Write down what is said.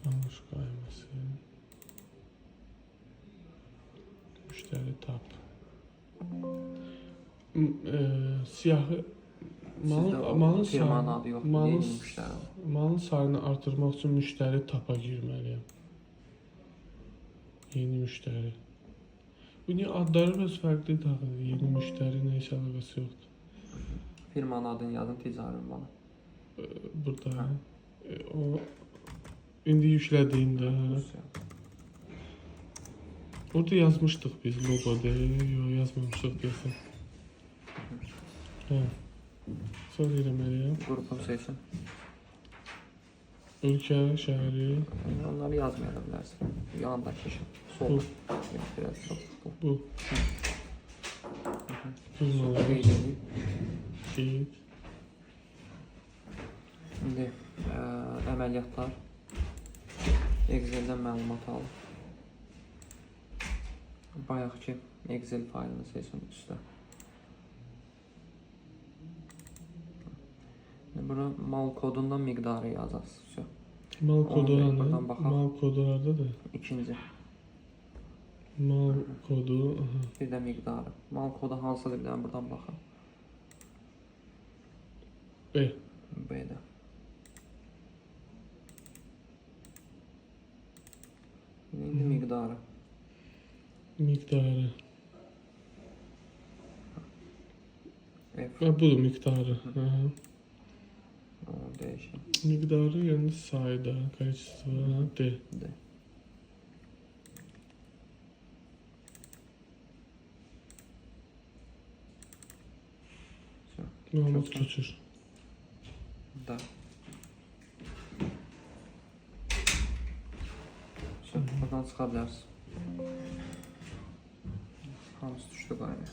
Alış qayması. Müşteri tap. Siyahı malın firmanın adı yoxdur, yeni müştəri. Malın sayını artırmaq üçün müştəri tapa girməliyəm. Yeni müştəri. Bu niyə adları biraz fərqli taxır? Yeni müştəri nə heç əlaqəsi yoxdur. Firmanın adını yazın, ticari ünvanı. Burada. O indi yüklədiyində. Orada yazmışdıq biz logo deyə. Yox, yazmamışdıq deyəsən. Hə. Sonra eləməliyəm. Qrupun seçin. Ölkə, şəhəri. Onları yazmaya da bilərsin. Yanındakı işin. Solda. Biraz sol. Bu. Firmalar. Qeyd. İndi əməliyyatlar. Excel'dən məlumat al. Bayaqki Excel faylını seçin üstə. Bura mal kodundan miqdarı yazasınız. Mal kodularda da. İkinci. Mal kodu. Bir də miqdarı. Mal kodu hansıdır bir dənə buradan baxın. B. B'də. İndi miqdarı. Miktarı. F. Budur miktarı. Değişim. Miktarı yani sayıda, количество D. D. Mahmut Köçür. Da. Buradan çıxa bilərsin. Hamısı düşdü qaynaya.